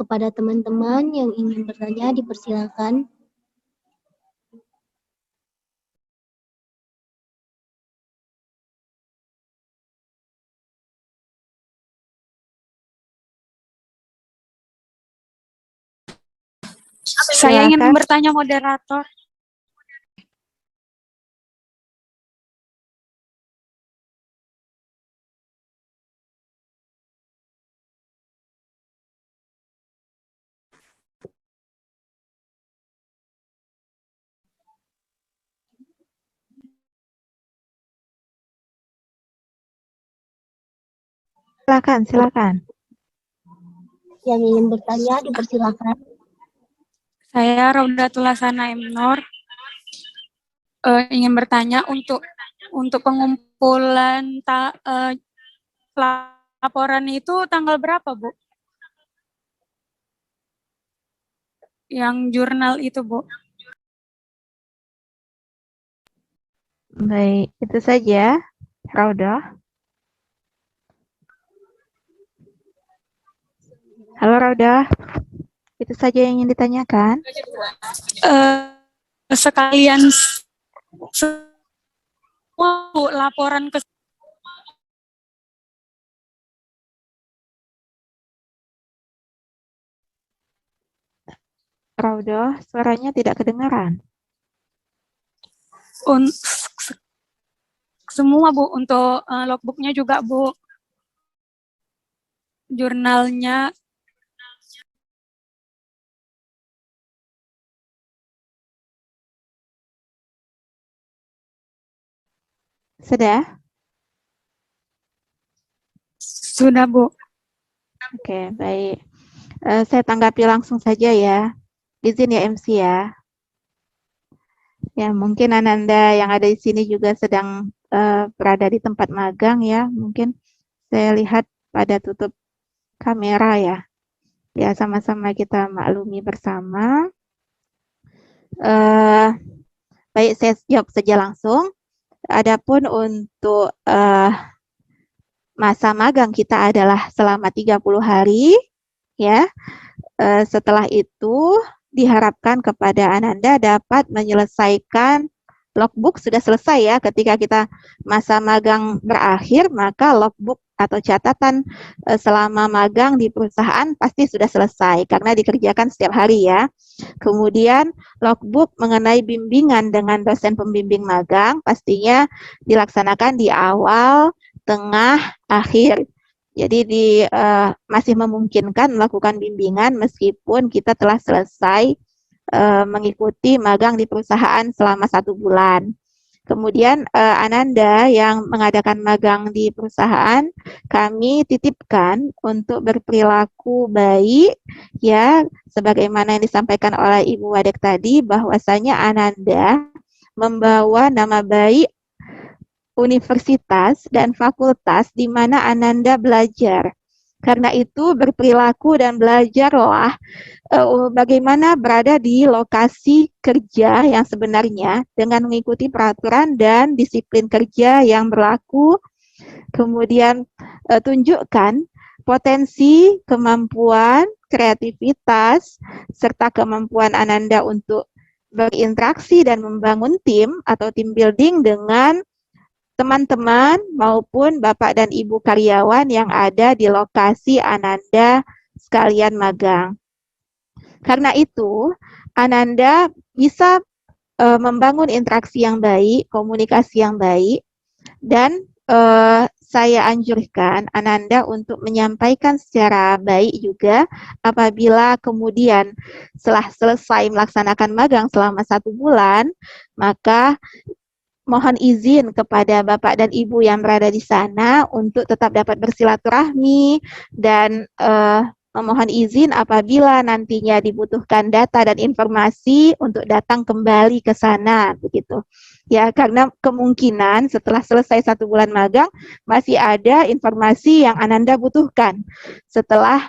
Kepada teman-teman yang ingin bertanya dipersilakan. Saya ingin bertanya moderator. Silakan. Yang ingin bertanya dipersilakan. Saya Raudatul Hasana M. Nur. Ingin bertanya untuk pengumpulan laporan itu tanggal berapa, Bu? Yang jurnal itu, Bu. Baik, itu saja, Raudah. Halo Raudah, itu saja yang ingin ditanyakan. Sekalian semua, Bu, laporan ke Raudah, suaranya tidak kedengaran. semua, Bu, untuk logbooknya juga, Bu. Jurnalnya. Sudah? Sudah, Bu. Oke, baik. Saya tanggapi langsung saja ya. Izin ya MC ya. Ya, mungkin Ananda yang ada di sini juga sedang berada di tempat magang ya. Mungkin saya lihat pada tutup kamera ya. Ya, sama-sama kita maklumi bersama. Baik, saya jawab saja langsung. Adapun untuk masa magang kita adalah selama 30 hari, ya. Setelah itu diharapkan kepada Ananda dapat menyelesaikan logbook sudah selesai ya. Ketika kita masa magang berakhir, maka logbook atau catatan selama magang di perusahaan pasti sudah selesai karena dikerjakan setiap hari ya. Kemudian logbook mengenai bimbingan dengan dosen pembimbing magang pastinya dilaksanakan di awal, tengah, akhir. Jadi masih memungkinkan melakukan bimbingan meskipun kita telah selesai mengikuti magang di perusahaan selama 1 bulan. Kemudian Ananda yang mengadakan magang di perusahaan, kami titipkan untuk berperilaku baik, ya, sebagaimana yang disampaikan oleh Ibu Wadek tadi, bahwasanya Ananda membawa nama baik universitas dan fakultas di mana Ananda belajar. Karena itu berperilaku dan belajarlah bagaimana berada di lokasi kerja yang sebenarnya dengan mengikuti peraturan dan disiplin kerja yang berlaku. Kemudian tunjukkan potensi, kemampuan, kreativitas, serta kemampuan Ananda untuk berinteraksi dan membangun tim atau team building dengan teman-teman maupun Bapak dan Ibu karyawan yang ada di lokasi Ananda sekalian magang. Karena itu, Ananda bisa membangun interaksi yang baik, komunikasi yang baik, dan saya anjurkan Ananda untuk menyampaikan secara baik juga apabila kemudian setelah selesai melaksanakan magang selama 1 bulan, maka mohon izin kepada Bapak dan Ibu yang berada di sana untuk tetap dapat bersilaturahmi dan memohon izin apabila nantinya dibutuhkan data dan informasi untuk datang kembali ke sana, begitu. Ya, karena kemungkinan setelah selesai 1 bulan magang masih ada informasi yang Ananda butuhkan setelah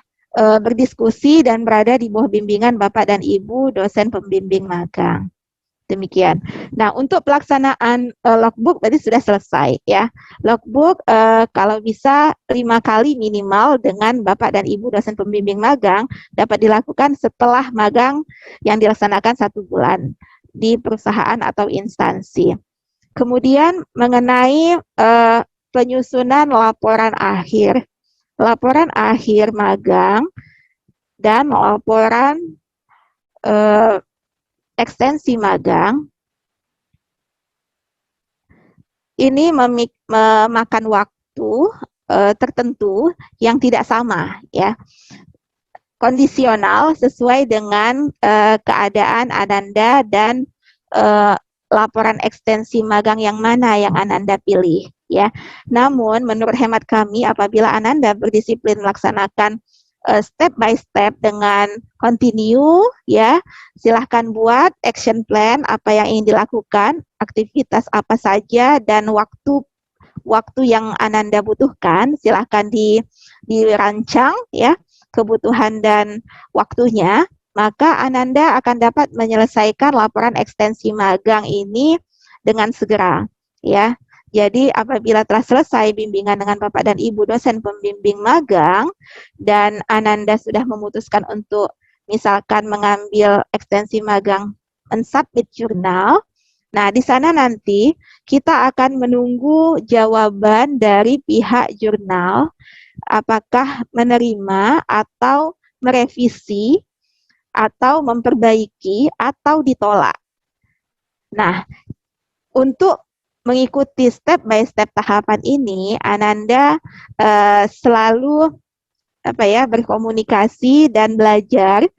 berdiskusi dan berada di bawah bimbingan Bapak dan Ibu dosen pembimbing magang. Demikian. Nah, untuk pelaksanaan logbook berarti sudah selesai ya. Logbook kalau bisa 5 kali minimal dengan Bapak dan Ibu dosen pembimbing magang dapat dilakukan setelah magang yang dilaksanakan 1 bulan di perusahaan atau instansi. Kemudian mengenai penyusunan laporan akhir. Laporan akhir magang dan laporan ekstensi magang ini memakan waktu tertentu yang tidak sama ya, kondisional sesuai dengan keadaan Ananda dan laporan ekstensi magang yang mana yang Ananda pilih ya. Namun menurut hemat kami apabila Ananda berdisiplin melaksanakan step by step dengan continue ya, silahkan buat action plan apa yang ingin dilakukan, aktivitas apa saja dan waktu yang Ananda butuhkan, silahkan dirancang ya kebutuhan dan waktunya, maka Ananda akan dapat menyelesaikan laporan ekstensi magang ini dengan segera ya. Jadi apabila telah selesai bimbingan dengan Bapak dan Ibu dosen pembimbing magang dan Ananda sudah memutuskan untuk misalkan mengambil ekstensi magang mensubmit jurnal, nah di sana nanti kita akan menunggu jawaban dari pihak jurnal apakah menerima atau merevisi atau memperbaiki atau ditolak. Nah, untuk mengikuti step by step tahapan ini, Ananda selalu berkomunikasi dan belajar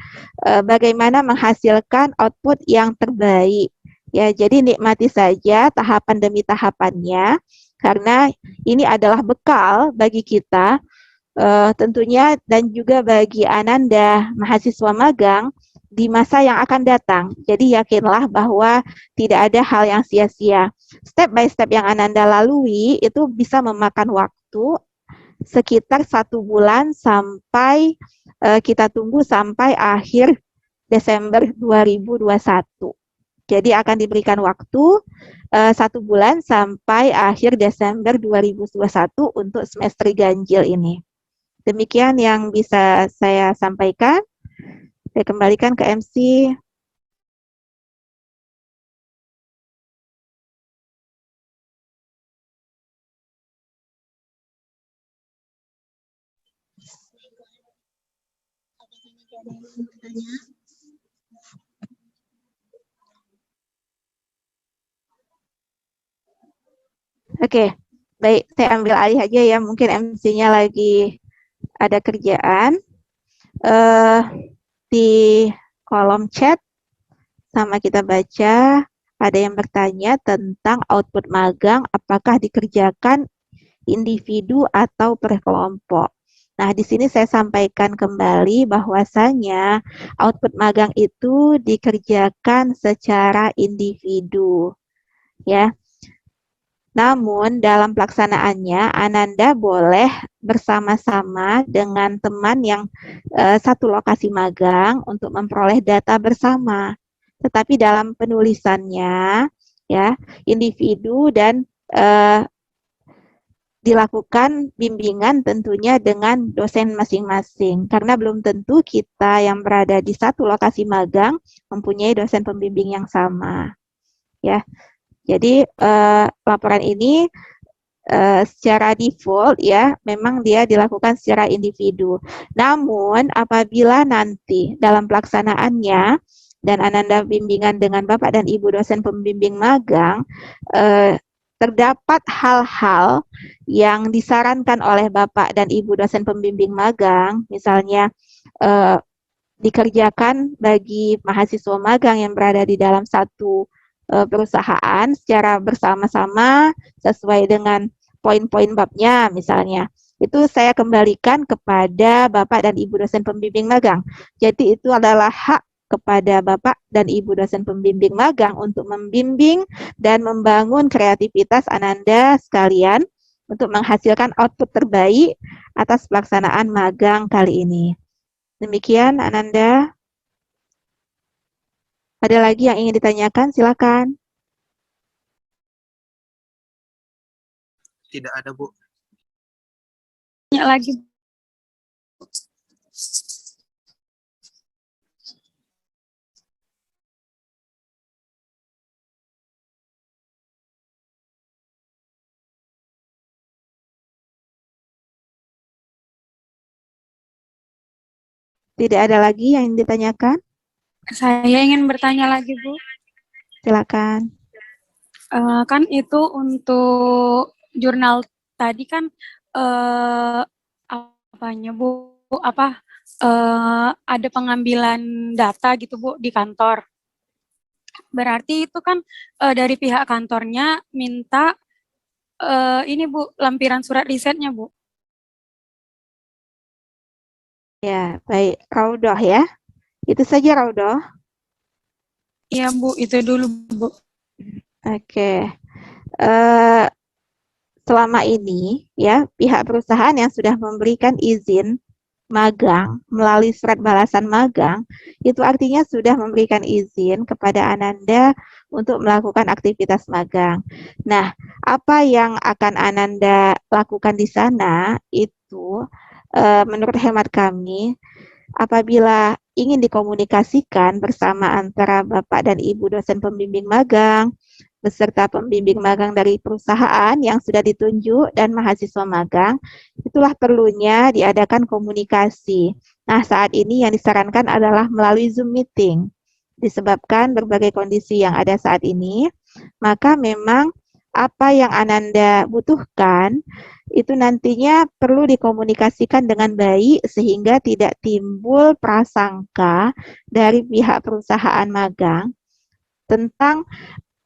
bagaimana menghasilkan output yang terbaik. Ya, jadi nikmati saja tahapan demi tahapannya, karena ini adalah bekal bagi kita tentunya dan juga bagi Ananda mahasiswa magang di masa yang akan datang. Jadi yakinlah bahwa tidak ada hal yang sia-sia. Step by step yang Ananda lalui itu bisa memakan waktu sekitar 1 bulan sampai kita tunggu sampai akhir Desember 2021. Jadi akan diberikan waktu 1 bulan sampai akhir Desember 2021 untuk semester ganjil ini. Demikian yang bisa saya sampaikan. Saya kembalikan ke MC. Oke, baik. Saya ambil alih aja ya. Mungkin MC-nya lagi ada kerjaan. Di kolom chat sama kita baca ada yang bertanya tentang output magang apakah dikerjakan individu atau per kelompok. Nah, di sini saya sampaikan kembali bahwasanya output magang itu dikerjakan secara individu ya. Namun dalam pelaksanaannya Ananda boleh bersama-sama dengan teman yang satu lokasi magang untuk memperoleh data bersama. Tetapi dalam penulisannya ya individu dan dilakukan bimbingan tentunya dengan dosen masing-masing karena belum tentu kita yang berada di satu lokasi magang mempunyai dosen pembimbing yang sama ya. Jadi laporan ini secara default ya memang dia dilakukan secara individu. Namun apabila nanti dalam pelaksanaannya dan Ananda bimbingan dengan Bapak dan Ibu dosen pembimbing magang terdapat hal-hal yang disarankan oleh Bapak dan Ibu dosen pembimbing magang, misalnya dikerjakan bagi mahasiswa magang yang berada di dalam satu perusahaan secara bersama-sama sesuai dengan poin-poin babnya misalnya. Itu saya kembalikan kepada Bapak dan Ibu dosen pembimbing magang. Jadi itu adalah hak kepada Bapak dan Ibu dosen pembimbing magang untuk membimbing dan membangun kreativitas Ananda sekalian untuk menghasilkan output terbaik atas pelaksanaan magang kali ini. Demikian Ananda. Ada lagi yang ingin ditanyakan? Silakan. Tidak ada, Bu. Tanya lagi. Tidak ada lagi yang ditanyakan? Saya ingin bertanya lagi, Bu. Silakan. Kan itu untuk jurnal tadi kan apanya, Bu? Ada pengambilan data gitu, Bu, di kantor. Berarti itu kan dari pihak kantornya minta ini, Bu, lampiran surat risetnya, Bu. Ya, baik. Raudoh ya. Itu saja Raudoh. Iya, Bu, itu dulu, Bu. Oke. Selama ini ya pihak perusahaan yang sudah memberikan izin magang melalui surat balasan magang itu artinya sudah memberikan izin kepada Ananda untuk melakukan aktivitas magang. Nah, apa yang akan Ananda lakukan di sana itu menurut hemat kami apabila ingin dikomunikasikan bersama antara Bapak dan Ibu dosen pembimbing magang beserta pembimbing magang dari perusahaan yang sudah ditunjuk dan mahasiswa magang, itulah perlunya diadakan komunikasi. Nah, saat ini yang disarankan adalah melalui Zoom meeting. Disebabkan berbagai kondisi yang ada saat ini, maka memang apa yang Ananda butuhkan itu nantinya perlu dikomunikasikan dengan baik sehingga tidak timbul prasangka dari pihak perusahaan magang tentang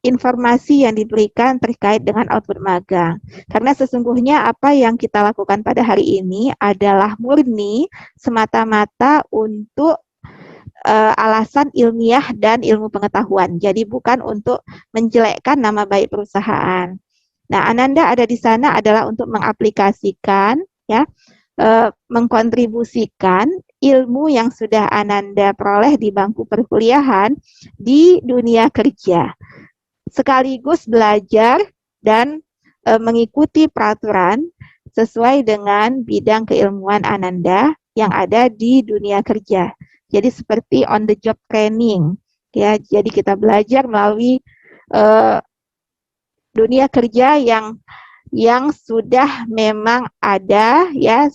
informasi yang diberikan terkait dengan output magang. Karena sesungguhnya apa yang kita lakukan pada hari ini adalah murni semata-mata untuk alasan ilmiah dan ilmu pengetahuan. Jadi bukan untuk menjelekkan nama baik perusahaan. Nah, Ananda ada di sana adalah untuk mengaplikasikan ya, mengkontribusikan ilmu yang sudah Ananda peroleh di bangku perkuliahan di dunia kerja. Sekaligus belajar dan mengikuti peraturan sesuai dengan bidang keilmuan Ananda yang ada di dunia kerja. Jadi seperti on the job training, ya. Jadi kita belajar melalui dunia kerja yang sudah memang ada, ya,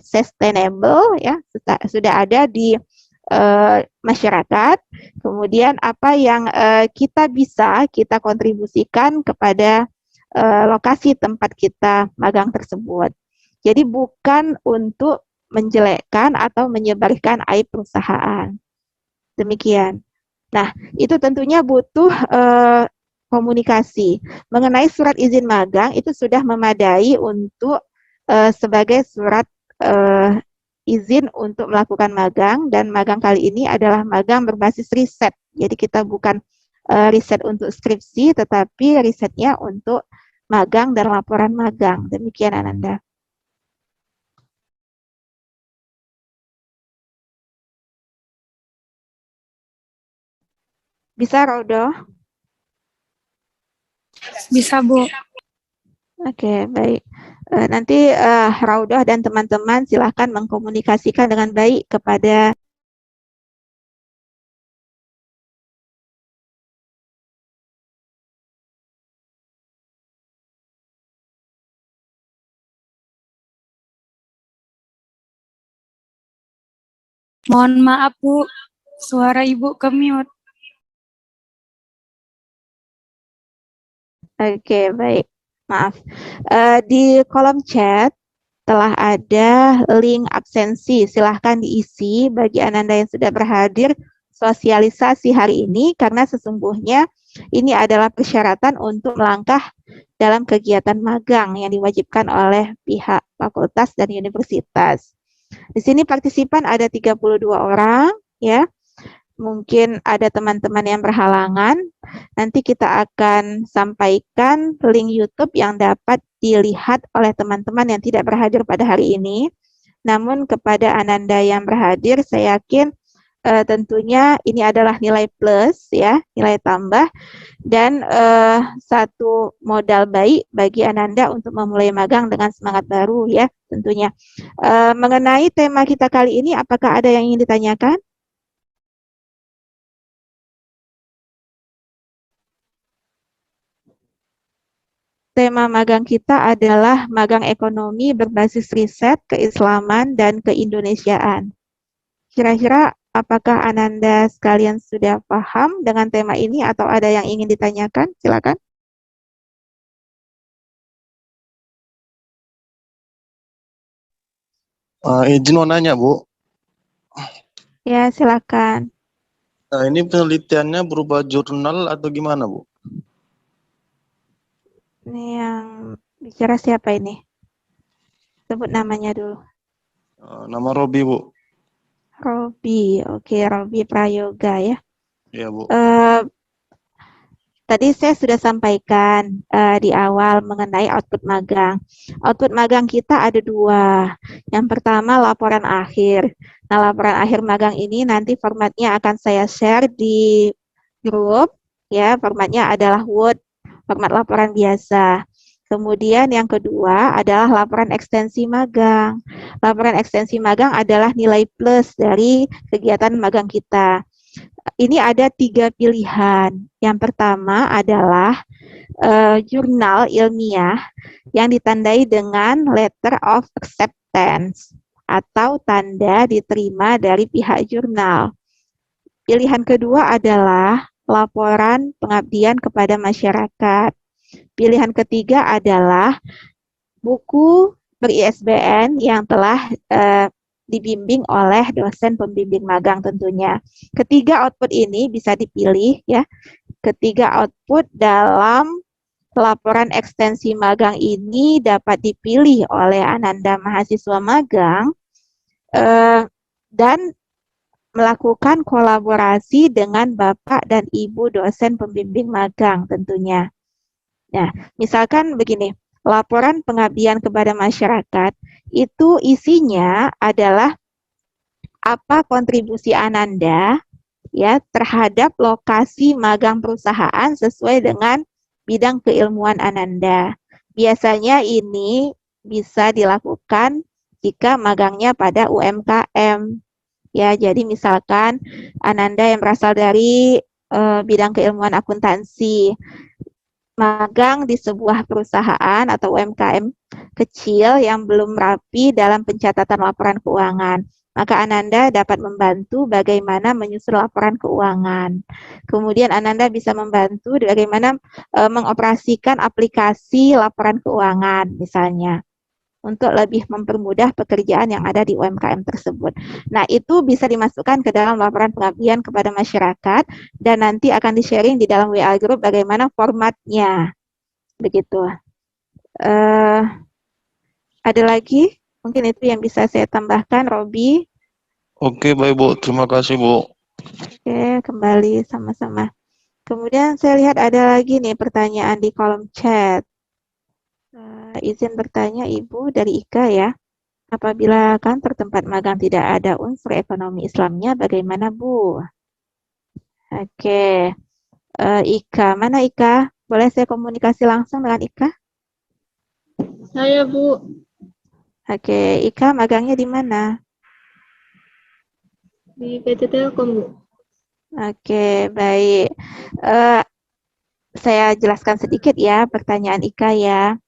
sustainable, ya, sudah ada di masyarakat. Kemudian apa yang kita kontribusikan kepada lokasi tempat kita magang tersebut. Jadi bukan untuk menjelekkan atau menyebarkan aib perusahaan. Demikian. Nah, itu tentunya butuh komunikasi. Mengenai surat izin magang itu sudah memadai untuk sebagai surat izin untuk melakukan magang, dan magang kali ini adalah magang berbasis riset. Jadi kita bukan riset untuk skripsi, tetapi risetnya untuk magang dan laporan magang. Demikian Ananda. Bisa, Raudoh? Bisa, Bu. Oke, baik. Nanti Raudoh dan teman-teman silahkan mengkomunikasikan dengan baik kepada Mohon maaf, Bu. Suara Ibu ke-mute. Oke, baik. Maaf. Di kolom chat telah ada link absensi. Silahkan diisi bagi Ananda yang sudah berhadir sosialisasi hari ini, karena sesungguhnya ini adalah persyaratan untuk melangkah dalam kegiatan magang yang diwajibkan oleh pihak fakultas dan universitas. Di sini partisipan ada 32 orang, ya. Mungkin ada teman-teman yang berhalangan. Nanti kita akan sampaikan link YouTube yang dapat dilihat oleh teman-teman yang tidak berhadir pada hari ini. Namun kepada Ananda yang berhadir, saya yakin tentunya ini adalah nilai plus ya, nilai tambah dan satu modal baik bagi Ananda untuk memulai magang dengan semangat baru ya tentunya. Mengenai tema kita kali ini, apakah ada yang ingin ditanyakan? Tema magang kita adalah magang ekonomi berbasis riset, keislaman, dan keindonesiaan. Kira-kira apakah Ananda sekalian sudah paham dengan tema ini atau ada yang ingin ditanyakan? Silakan. Izin mau nanya, Bu. Ya, silakan. Nah, ini penelitiannya berupa jurnal atau gimana, Bu? Ini yang bicara siapa ini? Sebut namanya dulu. Nama Robi, Bu. Robi, oke, Robi Prayoga ya. Iya, Bu. Tadi saya sudah sampaikan di awal mengenai output magang. Output magang kita ada dua. Yang pertama laporan akhir. Nah, laporan akhir magang ini nanti formatnya akan saya share di grup. Ya, formatnya adalah Word, format laporan biasa. Kemudian yang kedua adalah laporan ekstensi magang. Laporan ekstensi magang adalah nilai plus dari kegiatan magang kita. Ini ada 3 pilihan. Yang pertama adalah jurnal ilmiah yang ditandai dengan letter of acceptance atau tanda diterima dari pihak jurnal. Pilihan kedua adalah laporan pengabdian kepada masyarakat. Pilihan ketiga adalah buku ber-ISBN yang telah dibimbing oleh dosen pembimbing magang tentunya. Ketiga output ini bisa dipilih ya. Ketiga output dalam laporan ekstensi magang ini dapat dipilih oleh Ananda mahasiswa magang dan melakukan kolaborasi dengan Bapak dan Ibu dosen pembimbing magang tentunya. Nah, misalkan begini, laporan pengabdian kepada masyarakat itu isinya adalah apa kontribusi Ananda ya terhadap lokasi magang perusahaan sesuai dengan bidang keilmuan Ananda. Biasanya ini bisa dilakukan jika magangnya pada UMKM. Ya, jadi misalkan Ananda yang berasal dari bidang keilmuan akuntansi, magang di sebuah perusahaan atau UMKM kecil yang belum rapi dalam pencatatan laporan keuangan. Maka Ananda dapat membantu bagaimana menyusun laporan keuangan. Kemudian Ananda bisa membantu bagaimana mengoperasikan aplikasi laporan keuangan misalnya, untuk lebih mempermudah pekerjaan yang ada di UMKM tersebut. Nah, itu bisa dimasukkan ke dalam laporan pengabdian kepada masyarakat dan nanti akan di-sharing di dalam WA group bagaimana formatnya. Begitu. Ada lagi? Mungkin itu yang bisa saya tambahkan, Robi. Oke, baik, Bu. Terima kasih, Bu. Oke, kembali sama-sama. Kemudian saya lihat ada lagi nih pertanyaan di kolom chat. Izin bertanya Ibu dari Ika ya. Apabila kantor tempat magang tidak ada unsur ekonomi Islamnya, bagaimana Bu? Oke, Ika, mana Ika? Boleh saya komunikasi langsung dengan Ika? Saya, Bu. Oke, Ika magangnya di mana? Di PT Telkom, Bu. Oke, baik. Saya jelaskan sedikit ya pertanyaan Ika ya.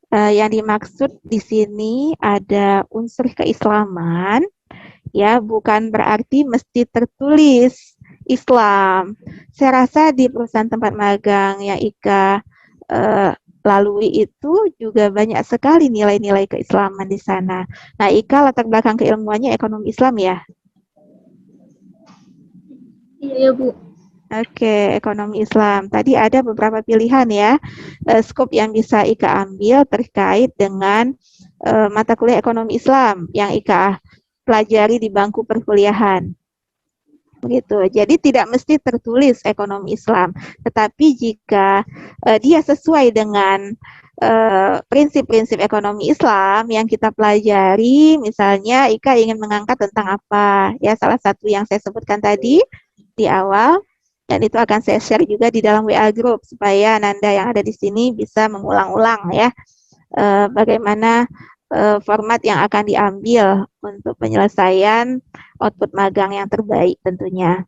Yang dimaksud di sini ada unsur keislaman, ya bukan berarti mesti tertulis Islam. Saya rasa di perusahaan tempat magang yang Ika lalui itu juga banyak sekali nilai-nilai keislaman di sana. Nah, Ika latar belakang keilmuannya ekonomi Islam ya? Iya, Bu. Oke, ekonomi Islam. Tadi ada beberapa pilihan ya, skop yang bisa Ika ambil terkait dengan mata kuliah ekonomi Islam yang Ika pelajari di bangku perkuliahan. begitu. Jadi tidak mesti tertulis ekonomi Islam, tetapi jika dia sesuai dengan prinsip-prinsip ekonomi Islam yang kita pelajari, misalnya Ika ingin mengangkat tentang apa, ya salah satu yang saya sebutkan tadi di awal, dan itu akan saya share juga di dalam WA group supaya Ananda yang ada di sini bisa mengulang-ulang ya bagaimana format yang akan diambil untuk penyelesaian output magang yang terbaik tentunya.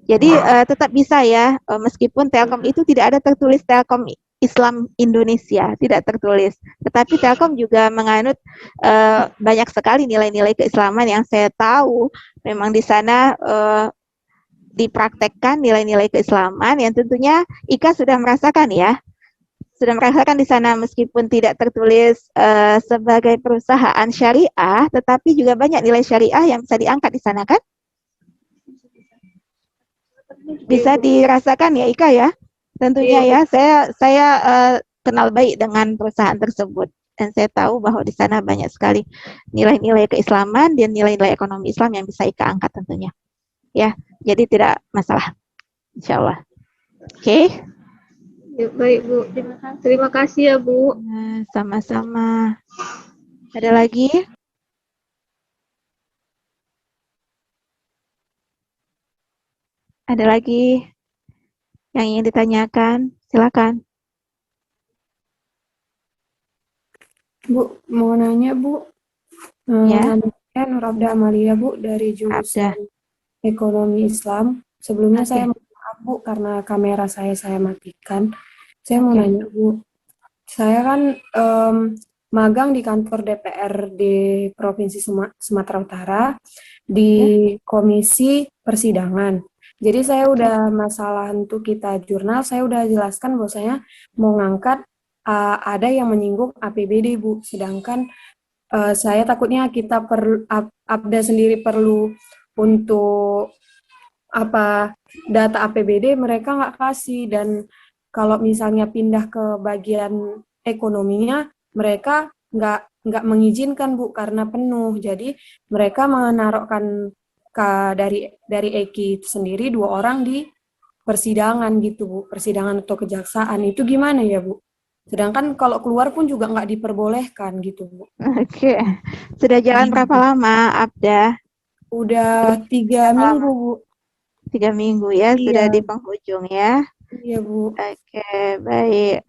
Jadi tetap bisa ya, meskipun Telkom itu tidak ada tertulis Telkom Islam Indonesia, tidak tertulis. Tetapi Telkom juga menganut banyak sekali nilai-nilai keislaman yang saya tahu memang di sana dipraktekkan nilai-nilai keislaman yang tentunya Ika sudah merasakan ya. Sudah merasakan di sana meskipun tidak tertulis sebagai perusahaan syariah, tetapi juga banyak nilai syariah yang bisa diangkat di sana kan? Bisa dirasakan ya Ika ya? Tentunya ya, saya kenal baik dengan perusahaan tersebut dan saya tahu bahwa di sana banyak sekali nilai-nilai keislaman dan nilai-nilai ekonomi Islam yang bisa Ika angkat tentunya. Ya, jadi tidak masalah. Insya Allah. Oke. Ya, baik Bu, terima kasih ya Bu. Nah, sama-sama. Ada lagi? Ada lagi yang ingin ditanyakan? Silakan. Bu, mau nanya Bu. Ya. Nama saya Nurabda Amalia Bu dari jurusan Ekonomi Islam. Sebelumnya saya maaf Bu karena kamera saya matikan. Saya mau nanya Bu, saya kan magang di kantor DPRD Provinsi Sumatera Utara di Komisi Persidangan. Jadi saya udah masalah untuk kita jurnal, saya udah jelaskan bahwasanya mau ngangkat ada yang menyinggung APBD Bu, sedangkan saya takutnya kita Abda sendiri perlu untuk data APBD mereka nggak kasih, dan kalau misalnya pindah ke bagian ekonominya mereka nggak mengizinkan Bu karena penuh. Jadi mereka menaruhkan dari Eki itu sendiri 2 orang di persidangan gitu Bu, persidangan atau kejaksaan. Itu gimana ya Bu? Sedangkan kalau keluar pun juga nggak diperbolehkan gitu Bu. Oke. Sudah jalan berapa lama Abda? Udah 3 minggu Bu. 3 minggu ya, sudah di penghujung ya. Iya Bu. Oke, baik.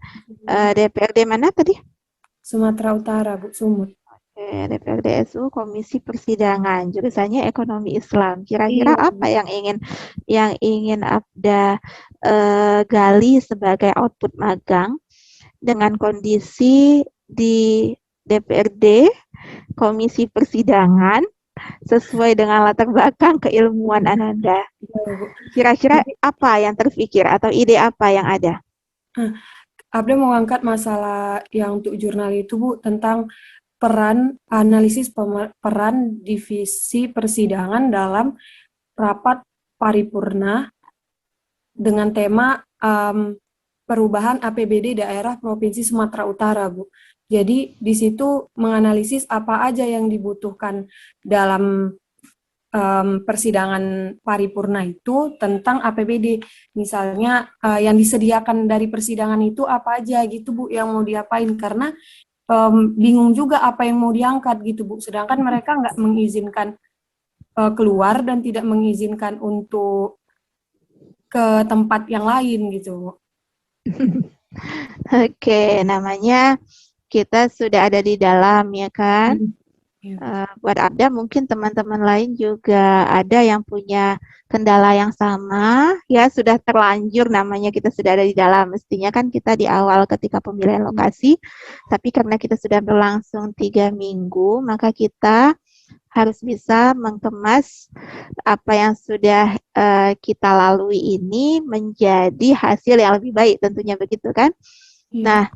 DPRD mana tadi? Sumatera Utara Bu, Sumut. Oke, DPRD SU Komisi Persidangan, jurusannya Ekonomi Islam. Kira-kira apa yang ingin Abda gali sebagai output magang dengan kondisi di DPRD Komisi Persidangan sesuai dengan latar belakang keilmuan Ananda. Kira-kira apa yang terpikir atau ide apa yang ada? Abda mau angkat masalah yang untuk jurnal itu Bu, tentang analisis peran divisi persidangan dalam rapat paripurna dengan tema perubahan APBD daerah Provinsi Sumatera Utara Bu. Jadi di situ menganalisis apa aja yang dibutuhkan dalam persidangan paripurna itu tentang APBD. Misalnya yang disediakan dari persidangan itu apa aja gitu Bu, yang mau diapain, karena bingung juga apa yang mau diangkat gitu Bu. Sedangkan mereka nggak mengizinkan keluar dan tidak mengizinkan untuk ke tempat yang lain gitu Bu. Oke, namanya kita sudah ada di dalam ya kan. Buat Abda mungkin teman-teman lain juga ada yang punya kendala yang sama ya, sudah terlanjur namanya kita sudah ada di dalam. Mestinya kan kita di awal ketika pemilihan lokasi, tapi karena kita sudah berlangsung 3 minggu, maka kita harus bisa mengemas apa yang sudah kita lalui ini menjadi hasil yang lebih baik tentunya, begitu kan? Nah,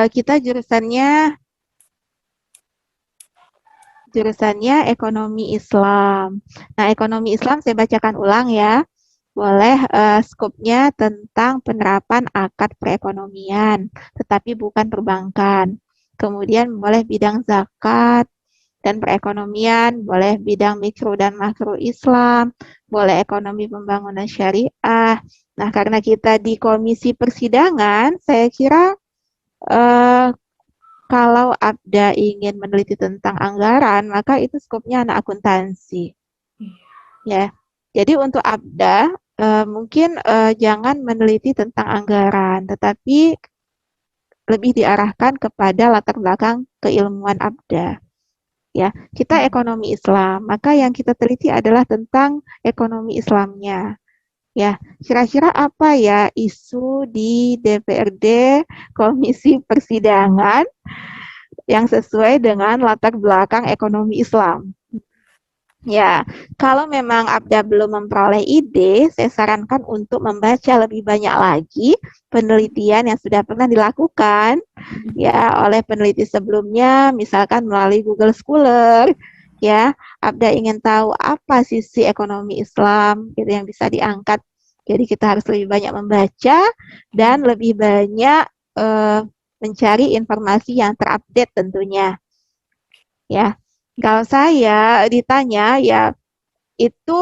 kita jurusannya ekonomi Islam. Nah, ekonomi Islam saya bacakan ulang ya. Boleh skopnya tentang penerapan akad perekonomian, tetapi bukan perbankan. Kemudian boleh bidang zakat, dan perekonomian, boleh bidang mikro dan makro Islam, boleh ekonomi pembangunan syariah. Nah, karena kita di komisi persidangan, saya kira kalau Abda ingin meneliti tentang anggaran, maka itu skopnya anak akuntansi. Ya, jadi untuk Abda mungkin jangan meneliti tentang anggaran, tetapi lebih diarahkan kepada latar belakang keilmuan Abda. Ya, kita ekonomi Islam, maka yang kita teliti adalah tentang ekonomi Islamnya. Ya, kira-kira apa ya isu di DPRD Komisi Persidangan yang sesuai dengan latar belakang ekonomi Islam. Ya, kalau memang Abda belum memperoleh ide, saya sarankan untuk membaca lebih banyak lagi penelitian yang sudah pernah dilakukan ya oleh peneliti sebelumnya, misalkan melalui Google Scholar. Ya, Abda ingin tahu apa sisi ekonomi Islam gitu yang bisa diangkat. Jadi kita harus lebih banyak membaca dan lebih banyak mencari informasi yang terupdate tentunya. Ya, kalau saya ditanya ya itu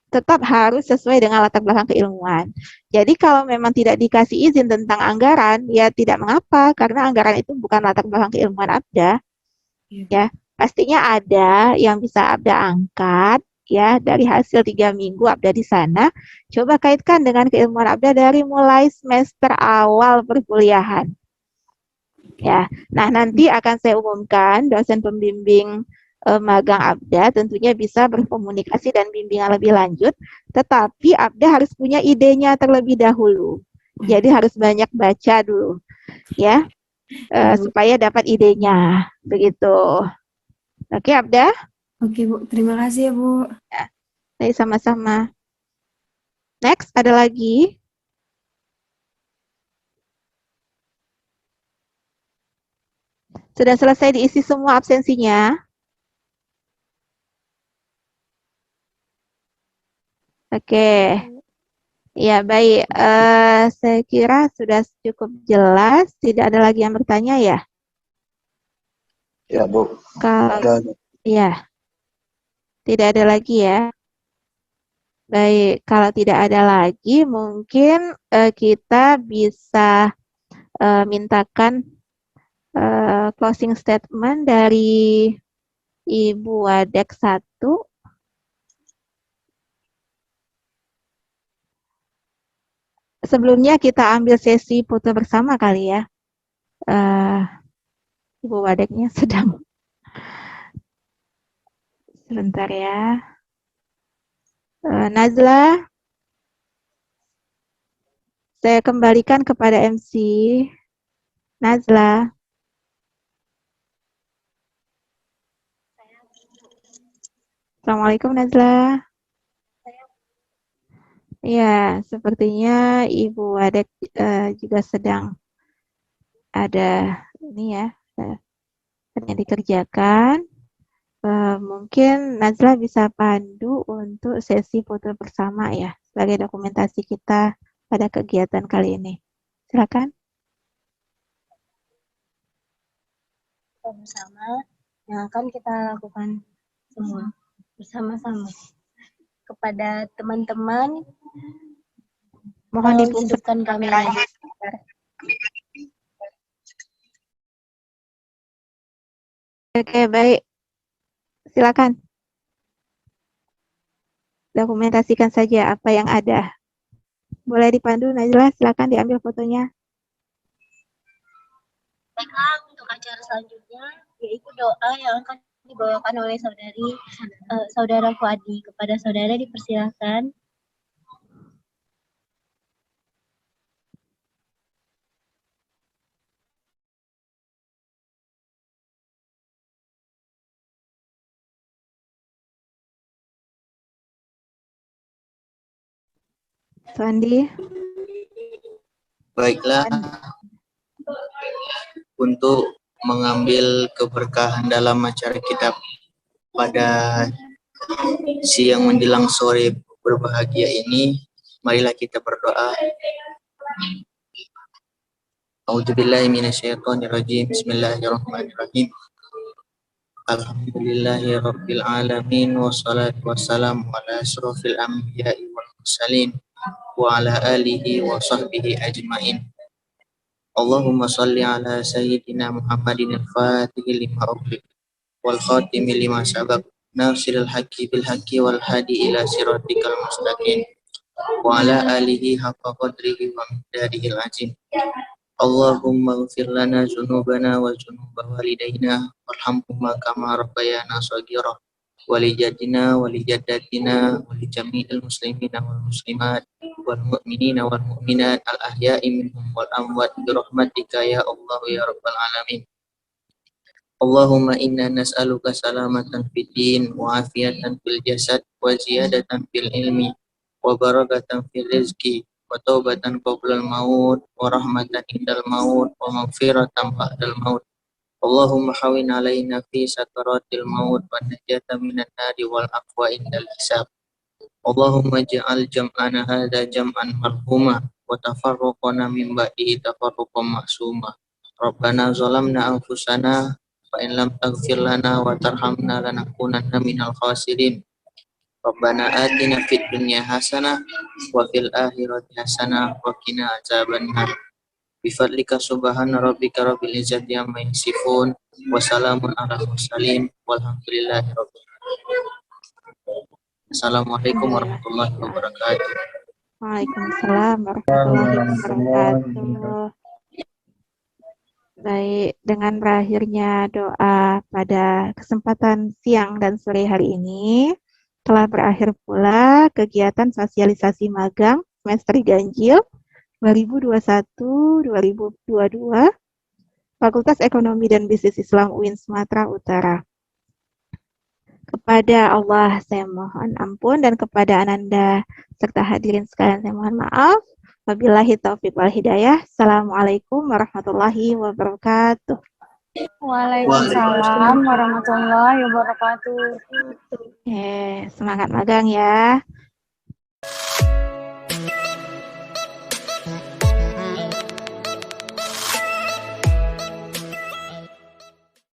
tetap harus sesuai dengan latar belakang keilmuan. Jadi kalau memang tidak dikasih izin tentang anggaran, ya tidak mengapa karena anggaran itu bukan latar belakang keilmuan Abda. Ya, pastinya ada yang bisa Abda angkat ya dari hasil 3 minggu Abda di sana. Coba kaitkan dengan keilmuan Abda dari mulai semester awal perkuliahan. Ya, nah nanti akan saya umumkan dosen pembimbing magang Abda tentunya bisa berkomunikasi dan bimbingan lebih lanjut, tetapi Abda harus punya idenya terlebih dahulu. Jadi harus banyak baca dulu, ya, supaya dapat idenya, begitu. Oke, Abda? Oke, Bu. Terima kasih ya, Bu. Ya, sama-sama. Next, ada lagi? Sudah selesai diisi semua absensinya? Oke. Ya, baik. Saya kira sudah cukup jelas. Tidak ada lagi yang bertanya ya? Ya, Bu. Kalau ya, tidak ada lagi ya. Baik, kalau tidak ada lagi, mungkin kita bisa mintakan closing statement dari Ibu Wadek 1. Sebelumnya kita ambil sesi foto bersama kali ya. Ibu Wadeknya sedang. Sebentar ya. Nazla, saya kembalikan kepada MC. Nazla. Assalamualaikum Nazla. Ya, sepertinya Ibu Wadek juga sedang ada ini ya, yang dikerjakan. Mungkin Nazla bisa pandu untuk sesi foto bersama ya, sebagai dokumentasi kita pada kegiatan kali ini. Silakan. Bersama yang akan kita lakukan semua bersama-sama. Kepada teman-teman, Mohon hidupkan kameranya. Oke, baik. Silakan. Dokumentasikan saja apa yang ada. Boleh dipandu, Najla, silakan diambil fotonya. Baiklah, untuk acara selanjutnya yaitu doa yang akan dibawakan oleh saudara Fuadi. Kepada saudara dipersilakan. Suandi. Baiklah, untuk mengambil keberkahan dalam acara kita pada siang menjelang sore berbahagia ini, marilah kita berdoa. A'udzubillahi minasyaitonirrajim. Bismillahirrahmanirrahim. Alhamdulillahi Rabbil Alamin, wassalatu wassalamu ala asrofil anbiya'i wal mursalin wa ala alihi wa sahbihi ajmain. Allahumma salli ala sayyidina Muhammadin al-fatihi lima ughliq wal khatimi lima sabaq nasiril haqqi bil haqqi wal hadi ila siratikal mustaqim wa ala alihi haqqa qadrihi wa miqdarihi al-azim. Allahumma ighfir lana dzunubana wa dzunuba walidayna warhamhuma kama rabbayana shaghira wa li jaddina wa li jaddatina wa li jami'il muslimina wal muslimat wal mu'minina wal mu'minat al ahya'i minhum wal amwat bi rahmatika ya Allah ya rabbal alamin. Allahumma inna nas'aluka salamatan fid din wa afiatan fil jasad wa ziyadatan fil ilmi wa barakatan fil rizqi wa taubatan qablal maut wa rahmatan indal maut wa maghfiratan ba'dal maut. Allahumma hawin alaina fi sakaratil maut wa najatan minan nari wal aqwa indal hisab. Allahumma ja'al jam'ana hadha jam'an marhuma wa tafarruqana min ba'dihi tafarruqan ma'suma. Rabbana zalamna anfusana fa in lam taghfir lana wa tarhamna lanakunanna minal khasirin. Rabbana atina fid dunya hasanah wa fil akhirati hasanah wa qina adzabannar. Bi fadlika subhana rabbika rabbil izzati amma yasifun wa salamun alal mursalin walhamdulillahi rabbil alamin. Assalamualaikum warahmatullahi wabarakatuh. Waalaikumsalam warahmatullahi wabarakatuh. Baik, dengan berakhirnya doa pada kesempatan siang dan sore hari ini, telah berakhir pula kegiatan sosialisasi magang semester ganjil 2021-2022 Fakultas Ekonomi dan Bisnis Islam UIN Sumatera Utara. Kepada Allah saya mohon ampun dan kepada Ananda serta hadirin sekalian saya mohon maaf. Wabillahi taufiq wal hidayah. Assalamualaikum warahmatullahi wabarakatuh. Waalaikumsalam warahmatullahi wabarakatuh. Semangat magang ya.